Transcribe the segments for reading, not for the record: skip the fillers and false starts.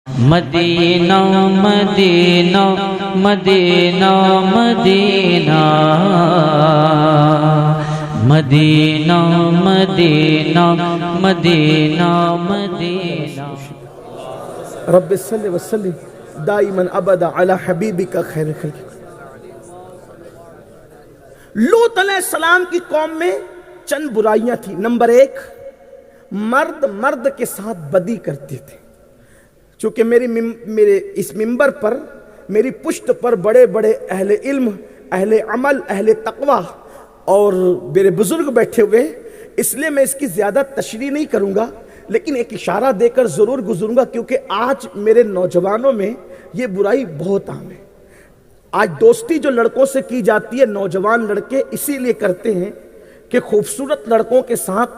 مدینہ مدینہ مدینہ مدینہ مدینہ مدینہ مدینہ مدینہ رب صلی وسلم دائما ابدا علی حبیبک خیر خلق۔ لوط علیہ السلام کی قوم میں چند برائیاں تھیں۔ نمبر 1، مرد مرد کے ساتھ بدی کرتے تھے۔ چونکہ میرے اس منبر پر میری پشت پر بڑے بڑے اہل علم، اہل عمل، اہل تقوی اور میرے بزرگ بیٹھے ہوئے، اس لیے میں اس کی زیادہ تشریح نہیں کروں گا، لیکن ایک اشارہ دے کر ضرور گزروں گا، کیونکہ آج میرے نوجوانوں میں یہ برائی بہت عام ہے۔ آج دوستی جو لڑکوں سے کی جاتی ہے، نوجوان لڑکے اسی لیے کرتے ہیں کہ خوبصورت لڑکوں کے ساتھ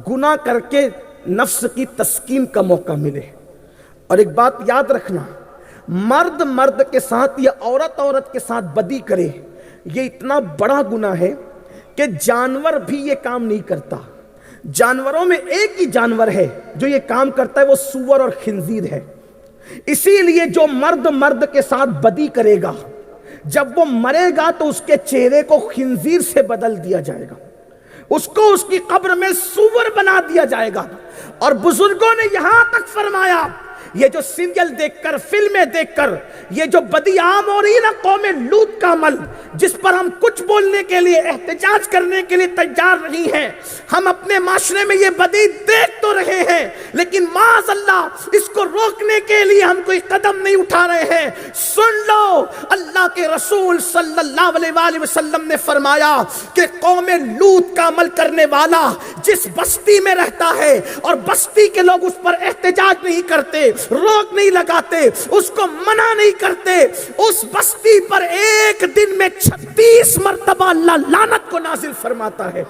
گناہ کر کے نفس کی تسکین کا موقع ملے۔ اور ایک بات یاد رکھنا، مرد مرد کے ساتھ یا عورت عورت کے ساتھ بدی کرے، یہ اتنا بڑا گناہ ہے کہ جانور بھی یہ کام نہیں کرتا۔ جانوروں میں ایک ہی جانور ہے جو یہ کام کرتا ہے، وہ سور اور خنزیر ہے۔ اسی لیے جو مرد مرد کے ساتھ بدی کرے گا، جب وہ مرے گا تو اس کے چہرے کو خنزیر سے بدل دیا جائے گا، اس کو اس کی قبر میں سور بنا دیا جائے گا۔ اور بزرگوں نے یہاں تک فرمایا، یہ جو سیریل دیکھ کر، فلمیں دیکھ کر یہ جو بدی عام ہو رہی ہے نا، قوم لوط کا عمل، جس پر ہم کچھ بولنے کے لیے، احتجاج کرنے کے لیے تیار نہیں ہیں، ہم اپنے معاشرے میں یہ بدی دیکھ تو رہے ہیں، لیکن معاذ اللہ اس کو روکنے کے لیے ہم کوئی قدم نہیں اٹھا رہے ہیں۔ سن لو، اللہ کے رسول صلی اللہ علیہ وآلہ وسلم نے فرمایا کہ قوم لوط کا عمل کرنے والا جس بستی میں رہتا ہے اور بستی کے لوگ اس پر احتجاج نہیں کرتے، روک نہیں لگاتے، اس کو منع نہیں کرتے، اس بستی پر ایک دن میں 36 مرتبہ اللہ لعنت کو نازل فرماتا ہے۔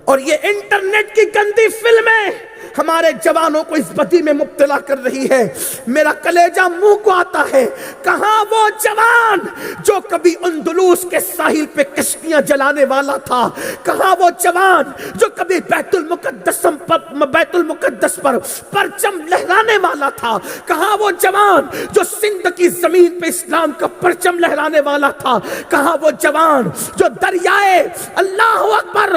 اور یہ انٹرنیٹ کی گندی فلمیں ہمارے جوانوں کو اس بدی میں مبتلا کر رہی ہے۔ میرا کلیجہ منہ کو آتا ہے، کہاں وہ جوان جو کبھی اندلس کے ساحل پہ کشتیاں جلانے والا تھا، کہاں وہ جوان جو کبھی بیت المقدس پر پرچم لہرانے والا تھا، کہاں وہ جوان جو سندھ کی زمین پہ اسلام کا پرچم لہرانے والا تھا، کہاں وہ جوان جو دریائے، اللہ اکبر،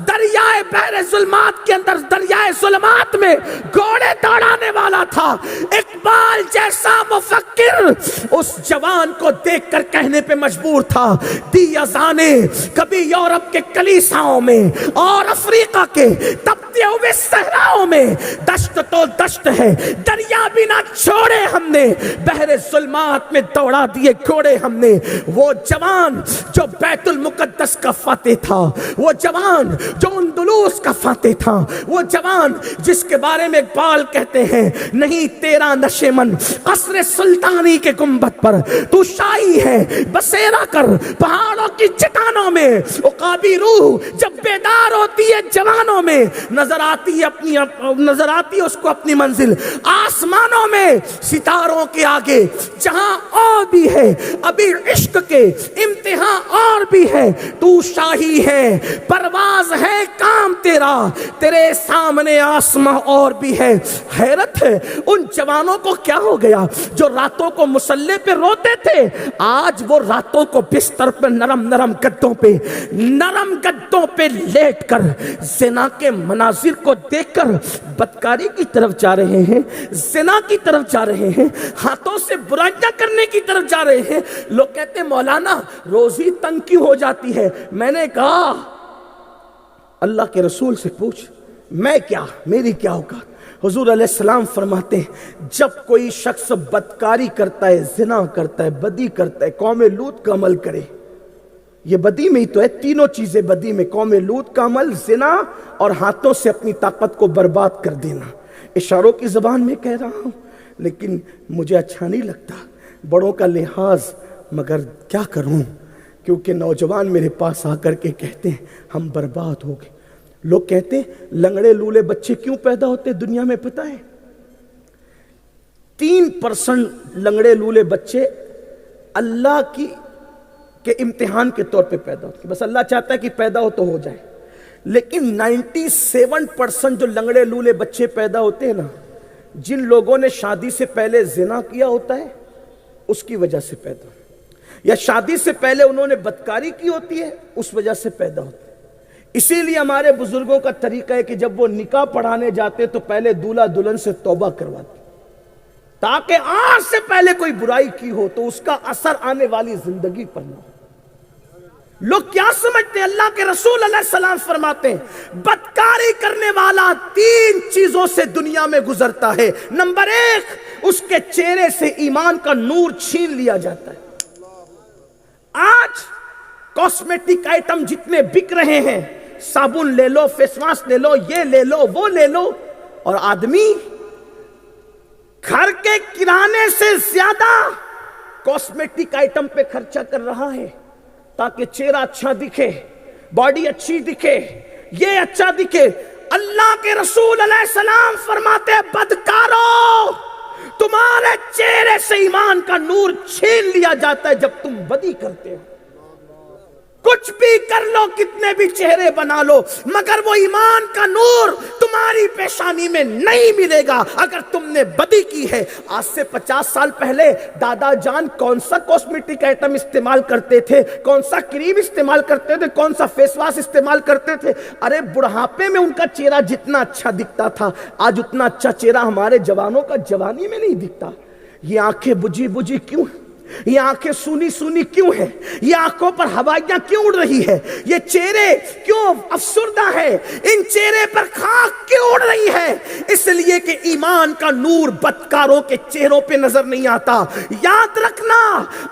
دریائے بحر ظلمات کے اندر، دریائے ظلمات میں گھوڑے دوڑانے والا تھا۔ اقبال جیسا مفکر اس جوان کو دیکھ کر کہنے پہ مجبور تھا، دی اذانے کبھی یورپ کے کلیساؤں میں اور افریقہ کے تپتے ہوئے صحراؤں میں، دشت تو دشت ہے، دریا بھی نہ چھوڑے ہم نے، بحر ظلمات میں دوڑا دیے گھوڑے ہم نے۔ وہ جوان جو بیت المقدس کا فاتح تھا، وہ جوان جو اندلس کا فاتح تھا، وہ جوان جس کے بارے میں اقبال کہتے ہیں، نہیں تیرا نشیمن قصر سلطانی کے گنبد پر، تو شاہی ہے بسیرا کر پہاڑوں کی چٹانوں میں، عقابی روح جب بیدار ہوتی ہے جوانوں میں، نظر آتی ہے اس کو اپنی منزل آسمانوں میں، ستاروں کے آگے جہاں اور بھی ہے، ابھی عشق کے امتحان اور بھی ہے، تو شاہی ہے پرواز ہے کام تیرا، تیرے سامنے آسمان اور بھی ہے۔ حیرت ہے ان جوانوں کو کیا ہو گیا جو راتوں کو مسلح پہ روتے تھے، آج وہ راتوں کو بستر پہ نرم گدوں پہ لیٹ کر زنا کے مناظر کو دیکھ کر بدکاری کی طرف جا رہے ہیں، زنا کی طرف جا رہے ہیں، ہاتھوں سے برائیاں کرنے کی طرف جا رہے ہیں۔ لوگ کہتے ہیں مولانا روزی تنگ کیوں ہو جاتی ہے؟ میں نے کہا اللہ کے رسول سے پوچھ، میں کیا، میری کیا اوقات؟ حضور علیہ السلام فرماتے ہیں جب کوئی شخص بدکاری کرتا ہے، زنا کرتا ہے، بدی کرتا ہے، قوم لوط کا عمل کرے، یہ بدی میں ہی تو ہے، تینوں چیزیں بدی میں، قوم لوط کا عمل، زنا اور ہاتھوں سے اپنی طاقت کو برباد کر دینا۔ اشاروں کی زبان میں کہہ رہا ہوں، لیکن مجھے اچھا نہیں لگتا، بڑوں کا لحاظ، مگر کیا کروں، کیونکہ نوجوان میرے پاس آ کر کے کہتے ہیں ہم برباد ہو گئے۔ لوگ کہتے ہیں لنگڑے لولے بچے کیوں پیدا ہوتے دنیا میں، پتہ ہے 3% لنگڑے لولے بچے اللہ کے امتحان کے طور پہ پیدا ہوتے ہیں، بس اللہ چاہتا ہے کہ پیدا ہو تو ہو جائے، لیکن 97% جو لنگڑے لولے بچے پیدا ہوتے ہیں نا، جن لوگوں نے شادی سے پہلے زنا کیا ہوتا ہے اس کی وجہ سے پیدا ہوتا ہے، یا شادی سے پہلے انہوں نے بدکاری کی ہوتی ہے اس وجہ سے پیدا ہوتا ہے۔ اسی لیے ہمارے بزرگوں کا طریقہ ہے کہ جب وہ نکاح پڑھانے جاتے تو پہلے دولہا دلہن سے توبہ کرواتے، تاکہ آج سے پہلے کوئی برائی کی ہو تو اس کا اثر آنے والی زندگی پر نہ ہو۔ لوگ کیا سمجھتے ہیں؟ اللہ کے رسول علیہ السلام فرماتے ہیں بدکاری کرنے والا 3 چیزوں سے دنیا میں گزرتا ہے۔ نمبر 1، اس کے چہرے سے ایمان کا نور چھین لیا جاتا ہے۔ آج کاسمیٹک آئٹم جتنے بک رہے ہیں، صابن لے لو، فیس واش لے لو، یہ لے لو، وہ لے لو، اور آدمی گھر کے کرانے سے زیادہ کاسمیٹک آئٹم پہ خرچہ کر رہا ہے تاکہ چہرہ اچھا دکھے، باڈی اچھی دکھے، یہ اچھا دکھے۔ اللہ کے رسول علیہ السلام فرماتے ہیں بدکارو، تمہارے چہرے سے ایمان کا نور چھین لیا جاتا ہے جب تم بدی کرتے ہو۔ کچھ بھی کر لو، کتنے بھی چہرے بنا لو، مگر وہ ایمان کا نور تمہاری پیشانی میں نہیں ملے گا اگر تم نے بدی کی ہے۔ آج سے 50 سال پہلے دادا جان کون سا کاسمیٹک آئٹم استعمال کرتے تھے، کون سا کریم استعمال کرتے تھے، کون سا فیس واش استعمال کرتے تھے؟ ارے بڑھاپے میں ان کا چہرہ جتنا اچھا دکھتا تھا، آج اتنا اچھا چہرہ ہمارے جوانوں کا جوانی میں نہیں دکھتا۔ یہ آنکھیں بجھی بجھی کیوں؟ یہ آنکھیں سونی سونی کیوں ہیں؟ یہ آنکھوں پر ہوائیاں کیوں اڑ رہی ہے؟ یہ چہرے کیوں افسردہ ہے؟ ان چہرے پر خاک کیوں اڑ رہی ہے؟ اس لیے کہ ایمان کا نور بدکاروں کے چہروں پہ نظر نہیں آتا۔ یاد رکھنا،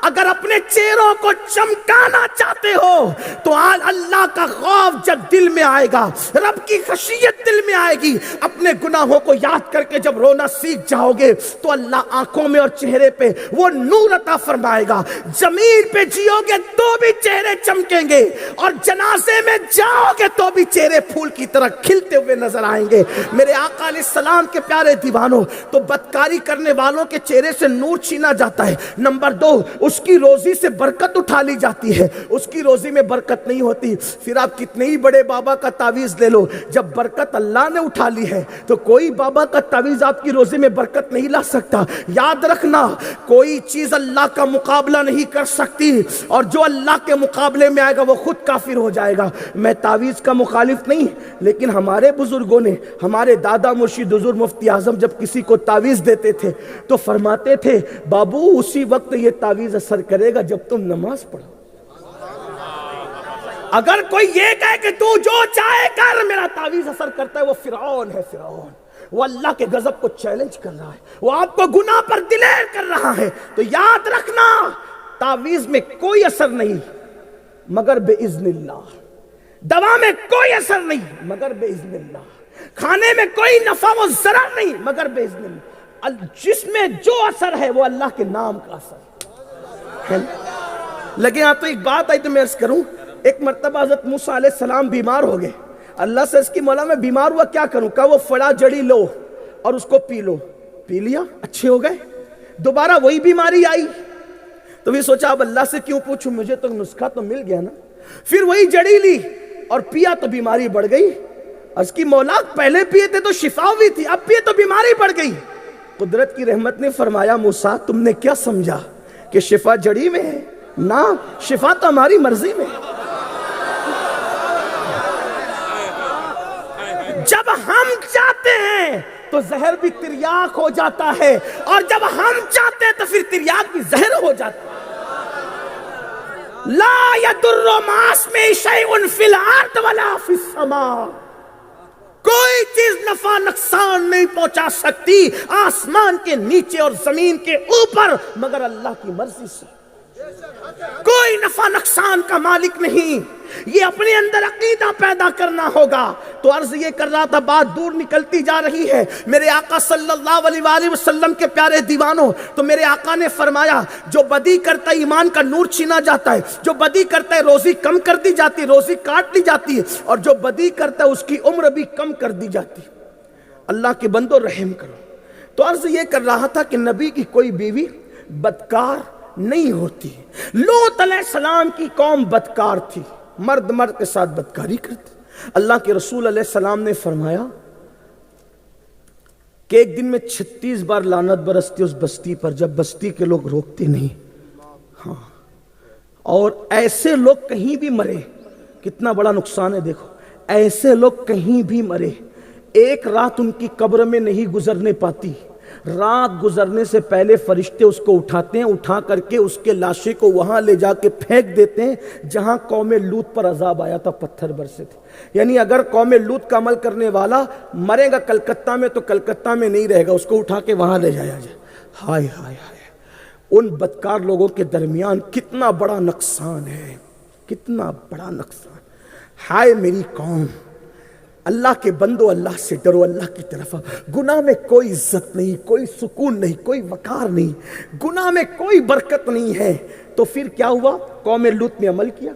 اگر اپنے چہروں کو چمکانا چاہتے ہو تو آج اللہ کا خوف جب دل میں آئے گا، رب کی خشیت دل میں آئے گی، اپنے گناہوں کو یاد کر کے جب رونا سیکھ جاؤ گے تو اللہ آنکھوں میں اور چہرے پہ وہ نور عطا فرمائے گا۔ زمین پہ جیو گے تو بھی چہرے چمکیں گے، اور جنازے میں جاؤ گے تو بھی چہرے پھول کی طرح کھلتے ہوئے نظر آئیں گے۔ میرے آقا علیہ السلام کے پیارے دیوانوں، تو بدکاری کرنے والوں کے چہرے سے نور چھینا جاتا ہے۔ نمبر 2، اس کی روزی سے برکت اٹھا لی جاتی ہے۔ اس کی روزی میں برکت نہیں ہوتی، پھر آپ کتنے ہی بڑے بابا کا تعویذ لے لو، جب برکت اللہ نے اٹھا لی ہے تو کوئی بابا کا تعویذ آپ کی روزی میں برکت نہیں لا سکتا۔ یاد رکھنا، کوئی چیز اللہ کا مقابلہ نہیں کر سکتی، اور جو اللہ کے مقابلے میں آئے گا وہ خود کافر ہو جائے گا۔ میں تعویذ کا مخالف نہیں، لیکن ہمارے بزرگوں نے، ہمارے دادا مرشد حضور مفتی اعظم جب کسی کو تعویذ دیتے تھے تو فرماتے تھے بابو اسی وقت یہ تعویذ اثر کرے گا جب تم نماز پڑھو۔ اگر کوئی یہ کہے کہ تو جو چاہے کر، میرا تعویذ اثر کرتا ہے، وہ فرعون ہے۔ فرعون وہ اللہ کے غضب کو چیلنج کر رہا ہے، وہ آپ کو گناہ پر دلیر کر رہا ہے۔ تو یاد رکھنا، تعویذ میں کوئی اثر نہیں مگر بے اذن اللہ، دوا میں کوئی اثر نہیں مگر بے اذن اللہ، کھانے میں کوئی نفع و ضرر نہیں مگر بے اذن اللہ۔ جس میں جو اثر ہے وہ اللہ کے نام کا اثر ہے۔ لیکن آپ تو ایک بات آئی تو میں عرض کروں، ایک مرتبہ حضرت موسیٰ علیہ السلام بیمار ہو گئے۔ اللہ سے اس کی مولا میں بیمار ہوا، کیا کروں؟ کہا وہ فڑا جڑی لو اور اس کو پی لو۔ پی لیا، اچھے ہو گئے۔ دوبارہ وہی بیماری آئی تو بھی سوچا اب اللہ سے کیوں پوچھوں، مجھے تو نسخہ تو مل گیا نا۔ پھر وہی جڑی لی اور پیا تو بیماری بڑھ گئی۔ اس کی مولا پہلے پیے تھے تو شفا ہوئی تھی، اب پیے تو بیماری بڑھ گئی۔ قدرت کی رحمت نے فرمایا موسیٰ تم نے کیا سمجھا کہ شفا جڑی میں ہے؟ نہ، شفا تو ہماری مرضی میں۔ جب ہم چاہتے ہیں تو زہر بھی تریاک ہو جاتا ہے، اور جب ہم چاہتے ہیں تو پھر تریاک بھی زہر ہو جاتا ہے۔ لا یضر مع اسمہ شیء فی الارض ولا فی السماء، کوئی چیز نفع نقصان نہیں پہنچا سکتی آسمان کے نیچے اور زمین کے اوپر مگر اللہ کی مرضی سے۔ کوئی نفع نقصان کا مالک نہیں، یہ اپنے اندر عقیدہ پیدا کرنا ہوگا۔ تو عرض یہ کر رہا تھا، بات دور نکلتی جا رہی ہے۔ میرے آقا صلی اللہ علیہ وآلہ وسلم کے پیارے دیوانوں، تو میرے آقا نے فرمایا جو بدی کرتا ہے ایمان کا نور چھینا جاتا ہے، جو بدی کرتا ہے روزی کم کر دی جاتی ہے، روزی کاٹ لی جاتی ہے، اور جو بدی کرتا ہے اس کی عمر بھی کم کر دی جاتی ہے۔ اللہ کے بندو رحم کرو۔ تو عرض یہ کر رہا تھا کہ نبی کی کوئی بیوی بدکار نہیں ہوتی۔ لوط علیہ السلام کی قوم بدکار تھی، مرد مرد کے ساتھ بدکاری کرتے۔ اللہ کے رسول علیہ السلام نے فرمایا کہ ایک دن میں 36 بار لعنت برستی اس بستی پر جب بستی کے لوگ روکتے نہیں. ہاں، اور ایسے لوگ کہیں بھی مرے، کتنا بڑا نقصان ہے دیکھو، ایسے لوگ کہیں بھی مرے، ایک رات ان کی قبر میں نہیں گزرنے پاتی، رات گزرنے سے پہلے فرشتے اس کو اٹھاتے ہیں، اٹھا کر کے اس کے لاشے کو وہاں لے جا کے پھینک دیتے ہیں جہاں قوم لوط پر عذاب آیا تھا، پتھر برسے تھے. یعنی اگر قوم لوط کا عمل کرنے والا مرے گا کلکتہ میں تو کلکتہ میں نہیں رہے گا، اس کو اٹھا کے وہاں لے جایا جائے. ہائے ہائے ہائے، ان بدکار لوگوں کے درمیان کتنا بڑا نقصان ہے، کتنا بڑا نقصان. ہائے میری قوم، اللہ کے بندو، اللہ سے ڈرو، اللہ کی طرف. گناہ میں کوئی عزت نہیں، کوئی سکون نہیں، کوئی وقار نہیں، گناہ میں کوئی برکت نہیں ہے. تو پھر کیا ہوا؟ قوم لوط نے عمل کیا.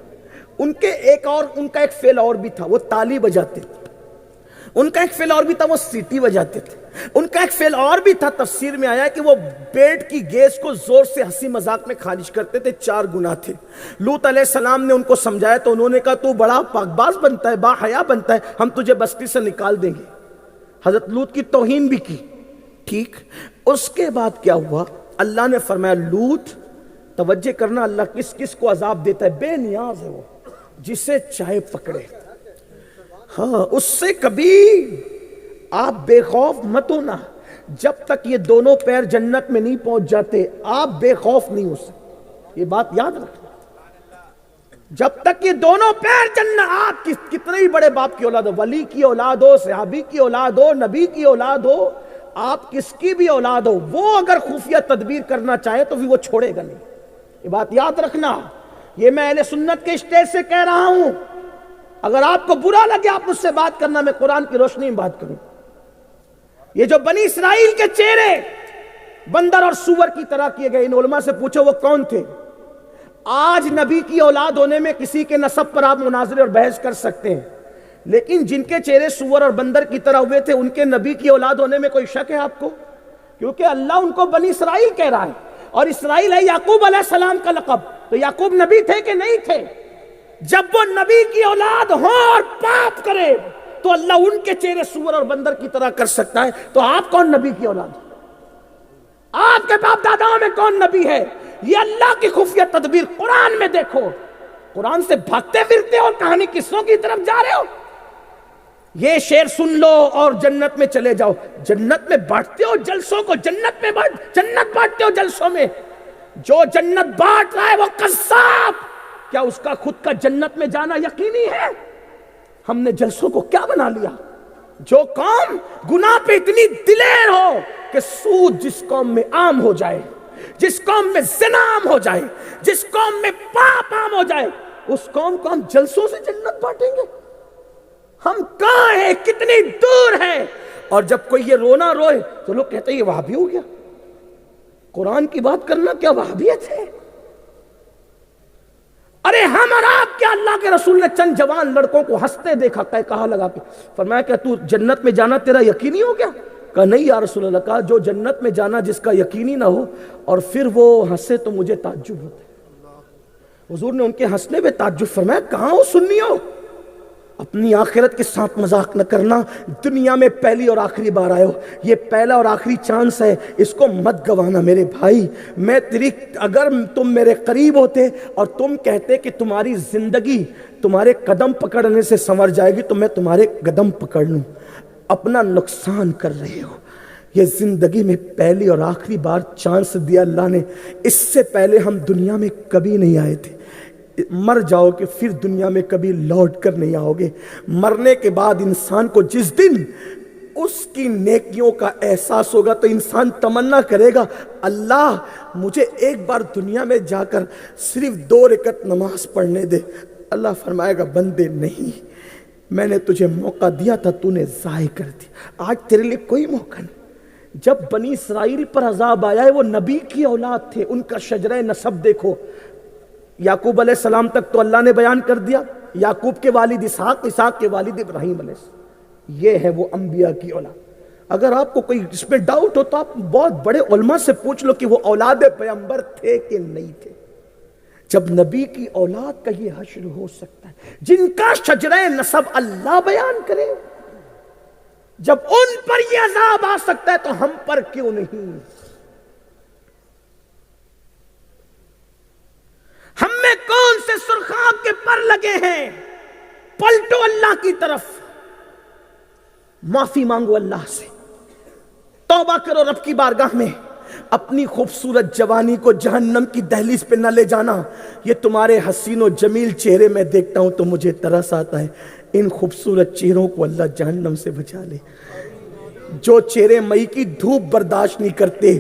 ان کا ایک فعل اور بھی تھا، وہ تالی بجاتے تھے. ان کا ایک فعل اور بھی تھا، وہ سیٹی بجاتے تھے. ان کا ایک فعل اور بھی تھا، تفسیر میں آیا کہ وہ پیٹ کی گیس کو زور سے ہنسی مذاق میں خارج کرتے تھے. 4 گناہ تھے. لوط علیہ السلام نے ان کو سمجھایا تو انہوں نے کہا تو بڑا پاک باز بنتا ہے، با حیا بنتا ہے، ہم تجھے بستی سے نکال دیں گے. حضرت لوط کی توہین بھی کی. ٹھیک، اس کے بعد کیا ہوا؟ اللہ نے فرمایا لوط، توجہ کرنا، اللہ کس کس کو عذاب دیتا ہے؟ بے نیاز ہے وہ، جسے چاہے پکڑے. ہاں، اس سے کبھی آپ بے خوف مت ہونا. جب تک یہ دونوں پیر جنت میں نہیں پہنچ جاتے آپ بے خوف نہیں ہو سکتے. یہ بات یاد رکھنا. جب تک یہ دونوں پیر جنت، آپ کتنے ہی بڑے باپ کی اولاد ہو، ولی کی اولاد ہو، صحابی کی اولاد ہو، نبی کی اولاد ہو، آپ کس کی بھی اولاد ہو، وہ اگر خفیہ تدبیر کرنا چاہے تو پھر وہ چھوڑے گا نہیں. یہ بات یاد رکھنا. یہ میں اہل سنت کے اسٹیج سے کہہ رہا ہوں. اگر آپ کو برا لگے آپ مجھ سے بات کرنا، میں قرآن کی روشنی میں بات کروں. یہ جو بنی اسرائیل کے چہرے بندر اور سور کی طرح کیے گئے، ان علماء سے پوچھو وہ کون تھے. آج نبی کی اولاد ہونے میں کسی کے نسب پر آپ مناظرے اور بحث کر سکتے ہیں، لیکن جن کے چہرے سور اور بندر کی طرح ہوئے تھے ان کے نبی کی اولاد ہونے میں کوئی شک ہے آپ کو؟ کیونکہ اللہ ان کو بنی اسرائیل کہہ رہا ہے، اور اسرائیل ہے یعقوب علیہ السلام کا لقب. تو یعقوب نبی تھے کہ نہیں تھے؟ جب وہ نبی کی اولاد ہو اور پاپ کرے تو اللہ ان کے چہرے سور اور بندر کی طرح کر سکتا ہے. تو آپ کون نبی کی اولاد؟ آپ کے باپ داداؤں میں کون نبی ہے؟ یہ اللہ کی خفیہ تدبیر. قرآن میں دیکھو، قرآن سے بھاگتے پھرتے اور کہانی قصوں کی طرف جا رہے ہو. یہ شعر سن لو اور جنت میں چلے جاؤ. جنت میں بانٹتے ہو جلسوں کو، جنت بانٹتے ہو جلسوں میں. جو جنت بانٹ رہا ہے وہ قذاب. کیا اس کا خود کا جنت میں جانا یقینی ہے؟ ہم نے جلسوں کو کیا بنا لیا؟ جو قوم گناہ پہ اتنی دلیر ہو کہ سود جس قوم میں عام ہو جائے، جس قوم میں زنا عام ہو جائے، جس قوم میں پاپ عام ہو جائے، اس قوم کو ہم جلسوں سے جنت بانٹیں گے؟ ہم کہاں ہیں؟ کتنی دور ہیں؟ اور جب کوئی یہ رونا روئے تو لوگ کہتے ہیں یہ وہابی ہو گیا. قرآن کی بات کرنا کیا وہابیت ہے؟ ارے ہم اور آپ کیا، اللہ کے رسول نے چند جوان لڑکوں کو ہنستے دیکھا، کہا لگا کے فرمایا کہ تو جنت میں جانا تیرا یقینی ہو گیا؟ کہا نہیں یا رسول اللہ. کہا جو جنت میں جانا جس کا یقینی نہ ہو اور پھر وہ ہنسے تو مجھے تعجب ہوتا ہے. حضور نے ان کے ہنسنے پہ تعجب فرمایا کہاں ہو سنی ہو؟ اپنی آخرت کے ساتھ مذاق نہ کرنا. دنیا میں پہلی اور آخری بار آئے ہو، یہ پہلا اور آخری چانس ہے، اس کو مت گوانا میرے بھائی. میں اگر تم میرے قریب ہوتے اور تم کہتے کہ تمہاری زندگی تمہارے قدم پکڑنے سے سنور جائے گی تو میں تمہارے قدم پکڑ لوں. اپنا نقصان کر رہے ہو. یہ زندگی میں پہلی اور آخری بار چانس دیا اللہ نے. اس سے پہلے ہم دنیا میں کبھی نہیں آئے تھے. مر جاؤ کہ پھر دنیا میں کبھی لوٹ کر نہیں آؤ گے. مرنے کے بعد انسان کو جس دن اس کی نیکیوں کا احساس ہوگا تو انسان تمنا کرے گا اللہ مجھے ایک بار دنیا میں جا کر صرف 2 رکعت نماز پڑھنے دے. اللہ فرمائے گا بندے نہیں، میں نے تجھے موقع دیا تھا تو نے ضائع کر دیا. آج تیرے لیے کوئی موقع نہیں. جب بنی اسرائیل پر عذاب آیا ہے وہ نبی کی اولاد تھے. ان کا شجرہ نسب دیکھو. یعقوب علیہ السلام تک تو اللہ نے بیان کر دیا. یعقوب کے والد اسحاق، اسحاق کے والد ابراہیم علیہ السلام. یہ ہے وہ انبیاء کی اولاد. اگر آپ کو کوئی اس میں ڈاؤٹ ہو تو آپ بہت بڑے علماء سے پوچھ لو کہ وہ اولاد پیغمبر تھے کہ نہیں تھے. جب نبی کی اولاد کا یہ حشر ہو سکتا ہے جن کا شجرہ نسب اللہ بیان کرے. جب ان پر یہ عذاب آ سکتا ہے تو ہم پر کیوں نہیں؟ ہم میں کون سے سرخاب کے پر لگے ہیں؟ پلٹو اللہ کی طرف، معافی مانگو اللہ سے، توبہ کرو رب کی بارگاہ میں۔ اپنی خوبصورت جوانی کو جہنم کی دہلیز پہ نہ لے جانا۔ یہ تمہارے حسین و جمیل چہرے میں دیکھتا ہوں تو مجھے ترس آتا ہے، ان خوبصورت چہروں کو اللہ جہنم سے بچا لے۔ جو چہرے مئی کی دھوپ برداشت نہیں کرتے،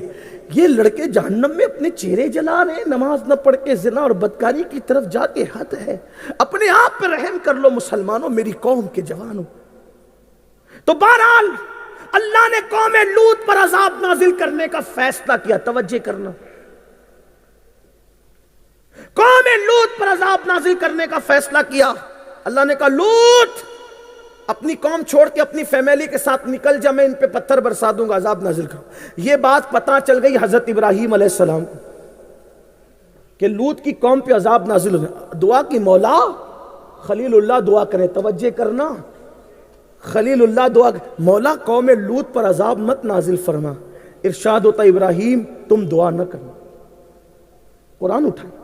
یہ لڑکے جہنم میں اپنے چہرے جلا رہے ہیں، نماز نہ پڑھ کے زنا اور بدکاری کی طرف جاتے۔ حد ہے، اپنے آپ پہ رحم کر لو مسلمانوں، میری قوم کے جوانوں۔ تو بہرحال اللہ نے قوم لوط پر عذاب نازل کرنے کا فیصلہ کیا، توجہ کرنا، قوم لوط پر عذاب نازل کرنے کا فیصلہ کیا۔ اللہ نے کہا لوط اپنی قوم چھوڑ کے اپنی فیملی کے ساتھ نکل جا، میں ان پہ پتھر برسا دوں گا، عذاب نازل کروں۔ یہ بات پتہ چل گئی حضرت ابراہیم علیہ السلام کو کہ لوط کی قوم پہ عذاب نازل ہو گیا۔ دعا کی مولا، خلیل اللہ دعا کرے، توجہ کرنا، خلیل اللہ دعا، مولا قوم لوط پر عذاب مت نازل فرما۔ ارشاد ہوتا ابراہیم تم دعا نہ کرنا۔ قرآن اٹھائیں،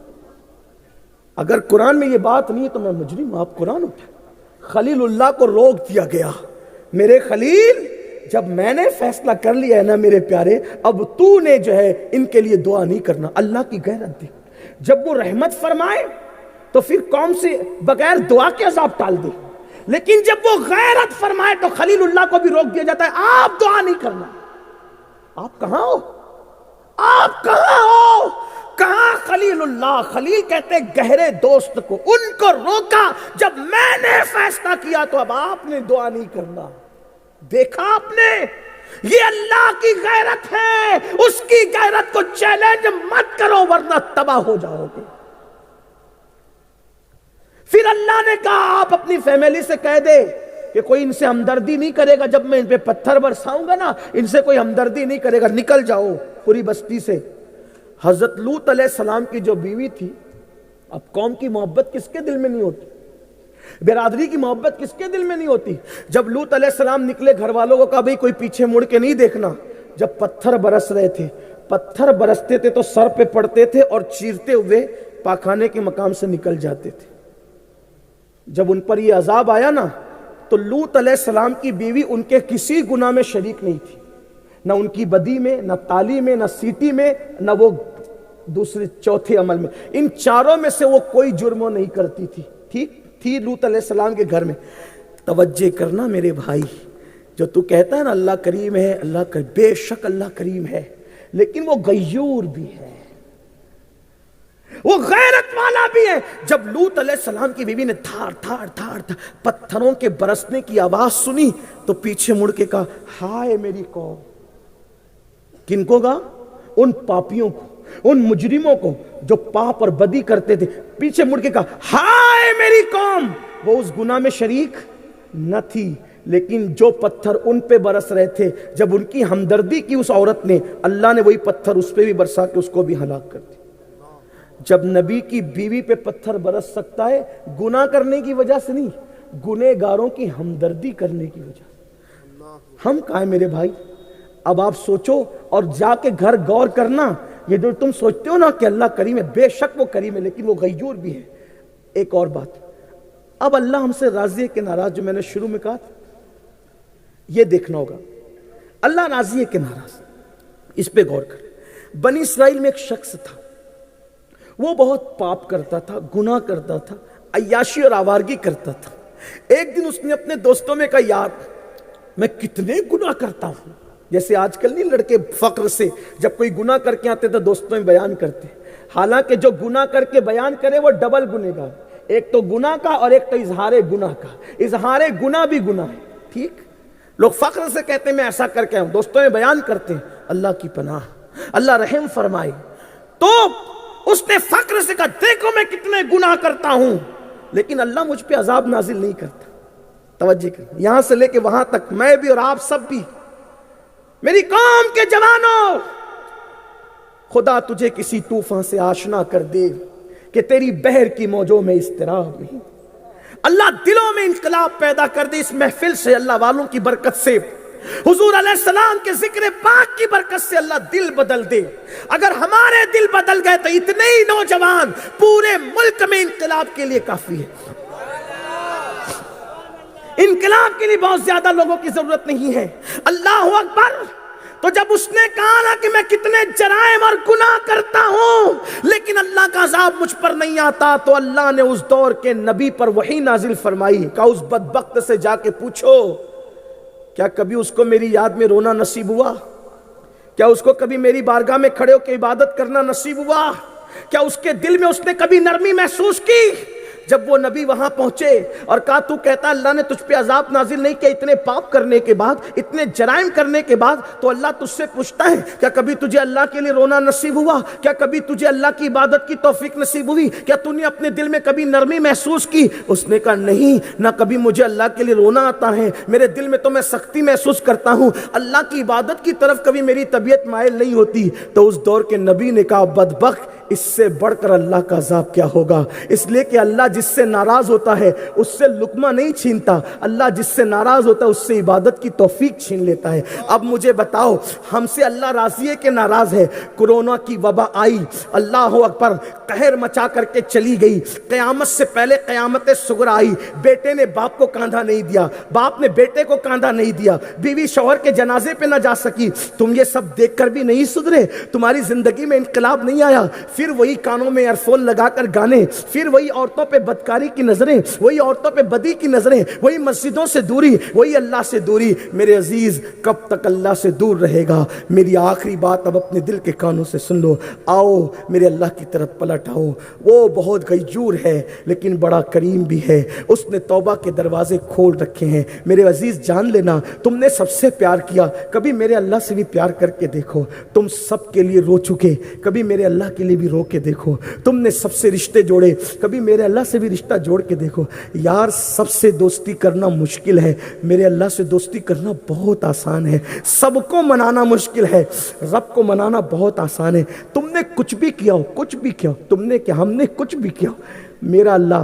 اگر قرآن میں یہ بات نہیں ہے تو میں مجرم ہوں، آپ قرآن اٹھائیں۔ خلیل اللہ کو روک دیا گیا، میرے خلیل جب میں نے فیصلہ کر لیا ہے نا میرے پیارے، اب تو نے جو ہے ان کے لیے دعا نہیں کرنا۔ اللہ کی غیرت دیکھ، جب وہ رحمت فرمائے تو پھر قوم سے بغیر دعا کے عذاب ٹال دے، لیکن جب وہ غیرت فرمائے تو خلیل اللہ کو بھی روک دیا جاتا ہے، آپ دعا نہیں کرنا۔ آپ کہاں ہو؟ آپ کہاں ہو؟ کہاں خلیل اللہ؟ خلیل کہتے گہرے دوست کو، ان کو روکا جب میں نے فیصلہ کیا تو اب آپ نے دعا نہیں کرنا۔ دیکھا آپ نے، یہ اللہ کی غیرت ہے، اس کی غیرت کو چیلنج مت کرو ورنہ تباہ ہو جاؤ گے۔ پھر اللہ نے کہا آپ اپنی فیملی سے کہہ دے کہ کوئی ان سے ہمدردی نہیں کرے گا، جب میں ان پہ پتھر برساؤں گا نا ان سے کوئی ہمدردی نہیں کرے گا، نکل جاؤ پوری بستی سے۔ حضرت لوط علیہ السلام کی جو بیوی تھی، اب قوم کی محبت کس کے دل میں نہیں ہوتی؟ برادری کی محبت کس کے دل میں نہیں ہوتی؟ جب لوط علیہ السلام نکلے گھر والوں کو کہا بھئی کوئی پیچھے مڑ کے نہیں دیکھنا۔ جب پتھر برس رہے تھے، پتھر برستے تھے تو سر پہ پڑتے تھے اور چیرتے ہوئے پاخانے کے مقام سے نکل جاتے تھے۔ جب ان پر یہ عذاب آیا نا تو لوط علیہ السلام کی بیوی ان کے کسی گناہ میں شریک نہیں تھی، نہ ان کی بدی میں، نہ تالی میں، نہ سیٹی میں، نہ وہ دوسرے چوتھے عمل میں، ان چاروں میں سے وہ کوئی جرم نہیں کرتی تھی۔ ٹھیک تھی لوط علیہ السلام کے گھر میں۔ توجہ کرنا میرے بھائی، جو تو کہتا ہے نا اللہ کریم ہے، اللہ کریم، بے شک اللہ کریم ہے، لیکن وہ غیور بھی ہے، وہ غیرت والا بھی ہے۔ جب لوط علیہ السلام کی بیوی نے تھار تھار تھار پتھروں کے برسنے کی آواز سنی تو پیچھے مڑ کے کہا ہائے میری قوم۔ کن کو کہا؟ ان پاپیوں کو، ان مجرموں کو جو پاپ اور بدی کرتے تھے۔ پیچھے مڑ کے کہا ہائے میری قوم، وہ اس گناہ میں شریک نہ تھی، لیکن جو پتھر ان پہ برس رہے تھے، جب ان کی ہمدردی کی اس عورت نے، اللہ نے وہی پتھر اس پہ بھی برسا کے اس کو بھی ہلاک کر دیا۔ جب نبی کی بیوی پہ پتھر برس سکتا ہے گناہ کرنے کی وجہ سے نہیں، گنہگاروں کی ہمدردی کرنے کی وجہ سے۔ ہم کہاں ہیں میرے بھائی؟ اب آپ سوچو اور جا کے گھر غور کرنا، یہ جو تم سوچتے ہو نا کہ اللہ کریم ہے، بے شک وہ کریم ہے، لیکن وہ غیور بھی ہے۔ ایک اور بات، اب اللہ ہم سے راضی ہے کہ ناراض؟ جو میں نے شروع میں کہا تھا یہ دیکھنا ہوگا، اللہ راضی ہے کہ ناراض، اس پہ غور کریں۔ بنی اسرائیل میں ایک شخص تھا، وہ بہت پاپ کرتا تھا، گناہ کرتا تھا، عیاشی اور آوارگی کرتا تھا۔ ایک دن اس نے اپنے دوستوں میں کہا یار میں کتنے گناہ کرتا ہوں۔ جیسے آج کل نہیں لڑکے فخر سے جب کوئی گناہ کر کے آتے تو دوستوں میں بیان کرتے، حالانکہ جو گناہ کر کے بیان کرے وہ ڈبل گنہگار، ایک تو گناہ کا اور ایک تو اظہار گناہ کا۔ اظہار گناہ بھی گناہ ہے، ٹھیک؟ لوگ فخر سے کہتے ہیں میں ایسا کر کے ہوں، دوستوں میں بیان کرتے ہیں۔ اللہ کی پناہ، اللہ رحم فرمائے۔ تو اس نے فخر سے کہا دیکھو میں کتنے گناہ کرتا ہوں، لیکن اللہ مجھ پہ عذاب نازل نہیں کرتا۔ توجہ کریں، یہاں سے لے کے وہاں تک میں بھی اور آپ سب بھی، میری قوم کے جوانوں، خدا تجھے کسی طوفان سے آشنا کر دے کہ تیری بحر کی موجوں میں اضطراب نہیں۔ اللہ دلوں میں انقلاب پیدا کر دے اس محفل سے، اللہ والوں کی برکت سے۔ حضور علیہ السلام کے ذکر پاک کی برکت سے اللہ دل بدل دے. اگر ہمارے دل بدل گئے تو اتنے ہی نوجوان پورے ملک میں انقلاب کے لیے کافی ہے. انقلاب کے لیے بہت زیادہ لوگوں کی ضرورت نہیں ہے. اللہ اکبر. تو جب اس نے کہا نا کہ میں کتنے جرائم اور گناہ کرتا ہوں لیکن اللہ کا عذاب مجھ پر نہیں آتا، تو اللہ نے اس دور کے نبی پر وحی نازل فرمائی. کہا اس بدبخت سے جا کے پوچھو کیا کبھی اس کو میری یاد میں رونا نصیب ہوا؟ کیا اس کو کبھی میری بارگاہ میں کھڑے ہو کے عبادت کرنا نصیب ہوا؟ کیا اس کے دل میں اس نے کبھی نرمی محسوس کی؟ جب وہ نبی وہاں پہنچے اور کہا تو کہتا اللہ نے تجھ پہ عذاب نازل نہیں کیا اتنے پاپ کرنے کے بعد، اتنے جرائم کرنے کے بعد، تو اللہ تجھ سے پوچھتا ہے کیا کبھی تجھے اللہ کے لیے رونا نصیب ہوا؟ کیا کبھی تجھے اللہ کی عبادت کی توفیق نصیب ہوئی؟ کیا تو نے اپنے دل میں کبھی نرمی محسوس کی؟ اس نے کہا نہیں، نہ کبھی مجھے اللہ کے لیے رونا آتا ہے، میرے دل میں تو میں سختی محسوس کرتا ہوں، اللہ کی عبادت کی طرف کبھی میری طبیعت مائل نہیں ہوتی. تو اس دور کے نبی نے کہا بدبخت، اس سے بڑھ کر اللہ کا عذاب کیا ہوگا؟ اس لیے کہ اللہ جس سے ناراض ہوتا ہے اس سے لقمہ نہیں چھینتا، اللہ جس سے ناراض ہوتا ہے اس سے عبادت کی توفیق چھین لیتا ہے. اب مجھے بتاؤ ہم سے اللہ راضی ہے کہ ناراض ہے؟ کورونا کی وبا آئی، اللہ اکبر، قہر مچا کر کے چلی گئی. قیامت سے پہلے قیامت صغری آئی. بیٹے نے باپ کو کاندھا نہیں دیا، باپ نے بیٹے کو کاندھا نہیں دیا، بیوی شوہر کے جنازے پہ نہ جا سکی. تم یہ سب دیکھ کر بھی نہیں سدھرے؟ تمہاری زندگی میں انقلاب نہیں آیا؟ پھر وہی کانوں میں ایئر فون لگا کر گانے، پھر وہی عورتوں پہ بدکاری کی نظریں، وہی عورتوں پہ بدی کی نظریں، وہی مسجدوں سے دوری، وہی اللہ سے دوری. میرے عزیز کب تک اللہ سے دور رہے گا؟ میری آخری بات اب اپنے دل کے کانوں سے سن لو. آؤ میرے اللہ کی طرف پلٹ آؤ. وہ بہت غیور ہے لیکن بڑا کریم بھی ہے، اس نے توبہ کے دروازے کھول رکھے ہیں. میرے عزیز جان لینا تم نے سب سے پیار کیا، کبھی میرے اللہ سے بھی پیار کر کے دیکھو. تم سب کے لیے رو چکے، کبھی میرے اللہ کے لیے بھی رو کے دیکھو. تم نے سب سے رشتے جوڑے، کبھی میرے اللہ سے بھی رشتہ جوڑ کے دیکھو. یار سب سے دوستی کرنا مشکل ہے، میرے اللہ سے دوستی کرنا بہت آسان ہے. سب کو منانا مشکل ہے، رب کو منانا بہت آسان ہے. تم نے کچھ بھی کیا ہو، کچھ بھی کیا ہو، تم نے کیا، ہم نے کچھ بھی کیا ہو، میرا اللہ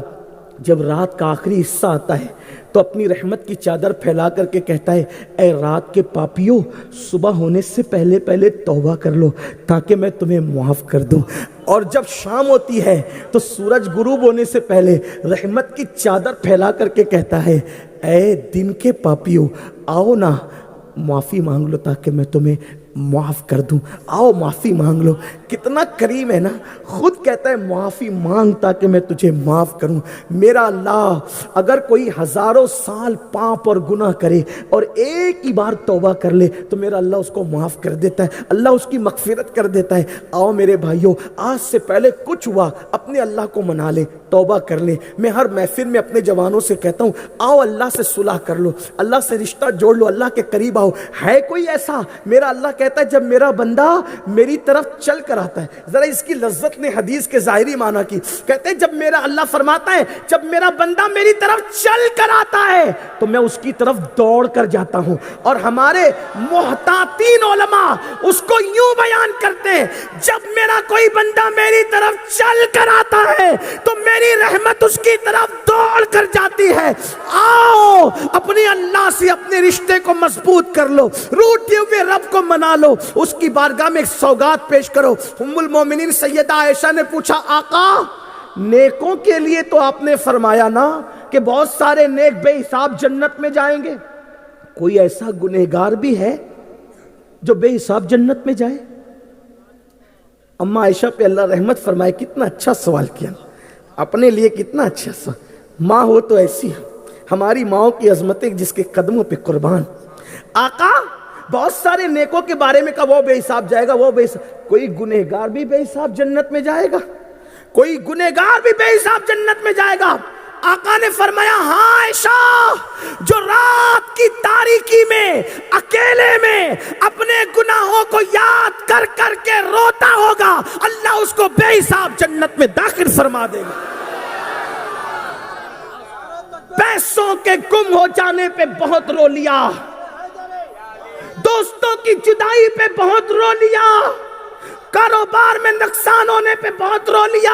جب رات کا آخری حصہ آتا ہے تو اپنی رحمت کی چادر پھیلا کر کے کہتا ہے اے رات کے پاپیو، صبح ہونے سے پہلے پہلے توبہ کر لو تاکہ میں تمہیں معاف کر دوں. اور جب شام ہوتی ہے تو سورج غروب ہونے سے پہلے رحمت کی چادر پھیلا کر کے کہتا ہے اے دن کے پاپیو، آؤ نا معافی مانگ لو تاکہ میں تمہیں معاف کر دوں. آؤ معافی مانگ لو. کتنا کریم ہے نا، خود کہتا ہے معافی مانگ تاکہ میں تجھے معاف کروں. میرا اللہ اگر کوئی ہزاروں سال پاپ اور گناہ کرے اور ایک ہی بار توبہ کر لے تو میرا اللہ اس کو معاف کر دیتا ہے، اللہ اس کی مغفرت کر دیتا ہے. آؤ میرے بھائیوں، آج سے پہلے کچھ ہوا اپنے اللہ کو منا لے، توبہ کر لے. میں ہر محفل میں اپنے جوانوں سے کہتا ہوں آؤ اللہ سے صلح کر لو، اللہ سے رشتہ جوڑ لو، اللہ کے قریب آؤ. ہے کوئی ایسا؟ میرا اللہ کہتا ہے جب میرا بندہ میری طرف چل کر آتا ہے. ذرا اس کی لذت نے حدیث کے ظاہری معنی کی. کہتے ہیں جب میرا اللہ فرماتا ہے جب میرا بندہ میری طرف چل کر آتا ہے تو میں اس کی طرف دوڑ کر جاتا ہوں. اور ہمارے محتاطین علماء اس کو یوں بیان کرتے ہیں جب میرا کوئی بندہ میری طرف چل کر آتا ہے تو میری رحمت اس کی طرف دوڑ کر جاتی ہے. آؤ اپنے اللہ سے اپنے رشتے کو مضبوط کر لو، روٹے ہوئے رب کو منا لو، اس کی بارگاہ میں ایک سوگات پیش کرو. ام المومنین سیدہ عائشہ نے پوچھا آقا نیکوں کے لیے تو آپ نے فرمایا نا کہ بہت سارے نیک بے حساب جنت میں جائیں گے، کوئی ایسا گنہگار بھی ہے جو بے حساب جنت میں جائے؟ اما عائشہ پہ اللہ رحمت فرمائے. کتنا اچھا سوال کیا اپنے لیے، کتنا اچھا سوال. ماں ہو تو ایسی ہے، ہماری ماں کی عظمتیں جس کے قدموں پہ قربان. آقا بہت سارے نیکوں کے بارے میں کہا وہ بے حساب جائے گا، وہ بے حساب. کوئی گنہگار بھی بے حساب جنت میں جائے گا؟ کوئی گنہگار بھی بے حساب جنت میں جائے گا؟ آقا نے فرمایا ہاں عائشہ، جو رات کی تاریکی میں اکیلے میں اپنے گناہوں کو یاد کر کر کے روتا ہوگا اللہ اس کو بے حساب جنت میں داخل فرما دے گا. پیسوں کے گم ہو جانے پہ بہت رو لیا، دوستوں کی جدائی پہ بہت رو لیا، کاروبار میں نقصان ہونے پہ بہت رو لیا,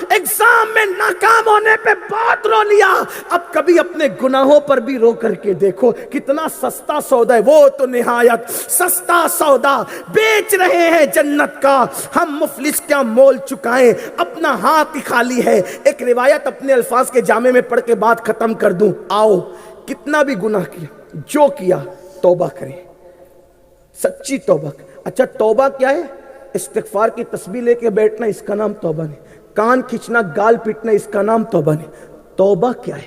ایگزام میں ناکام ہونے پہ بہت رو لیا, اب کبھی اپنے گناہوں پر بھی رو کر کے دیکھو کتنا سستا سودا ہے. وہ تو نہایت سستا سودا بیچ رہے ہیں جنت کا, ہم مفلس کیا مول چکائیں, اپنا ہاتھ ہی خالی ہے. ایک روایت اپنے الفاظ کے جامع میں پڑھ کے بات ختم کر دوں. آؤ, کتنا بھی گناہ کیا, جو کیا توبہ کریں, سچی توبہ. اچھا توبہ کیا ہے؟ استغفار کی تسبیح لے کے بیٹھنا, اس کا نام توبہ نہیں. کان کھچنا, گال پیٹنا, اس کا نام توبہ نہیں. توبہ کیا ہے؟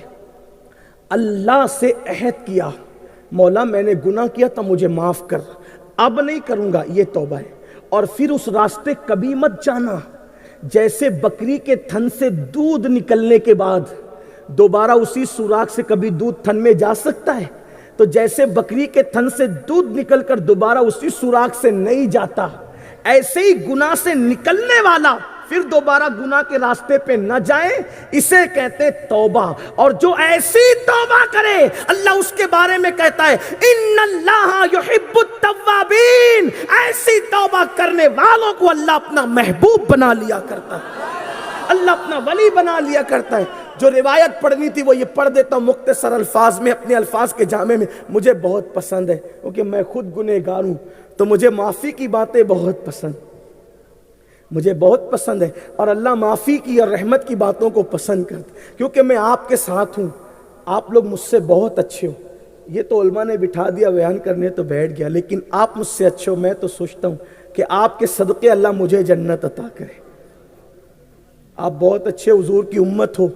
اللہ سے عہد کیا, مولا میں نے گناہ کیا تھا مجھے معاف کر, اب نہیں کروں گا, یہ توبہ ہے. اور پھر اس راستے کبھی مت جانا. جیسے بکری کے تھن سے دودھ نکلنے کے بعد دوبارہ اسی سوراخ سے کبھی دودھ تھن میں جا سکتا ہے؟ تو جیسے بکری کے تھن سے دودھ نکل کر دوبارہ اسی سوراخ سے نہیں جاتا, ایسے ہی گناہ سے نکلنے والا پھر دوبارہ گناہ کے راستے پہ نہ جائیں, اسے کہتے توبہ. اور جو ایسی توبہ کرے اللہ اس کے بارے میں کہتا ہے ان اللہ یحب التوابین, ایسی توبہ کرنے والوں کو اللہ اپنا محبوب بنا لیا کرتا ہے, اللہ اپنا ولی بنا لیا کرتا ہے. جو روایت پڑھنی تھی وہ یہ پڑھ دیتا ہوں مختصر الفاظ میں, اپنے الفاظ کے جامع میں. مجھے بہت پسند ہے کیونکہ میں خود گنہگار ہوں, تو مجھے معافی کی باتیں بہت پسند, مجھے بہت پسند ہے. اور اللہ معافی کی اور رحمت کی باتوں کو پسند کرتا, کیونکہ میں آپ کے ساتھ ہوں, آپ لوگ مجھ سے بہت اچھے ہو. یہ تو علماء نے بٹھا دیا بیان کرنے تو بیٹھ گیا, لیکن آپ مجھ سے اچھے ہو. میں تو سوچتا ہوں کہ آپ کے صدقے اللہ مجھے جنت عطا کرے. آپ بہت اچھے, حضور کی امت ہو,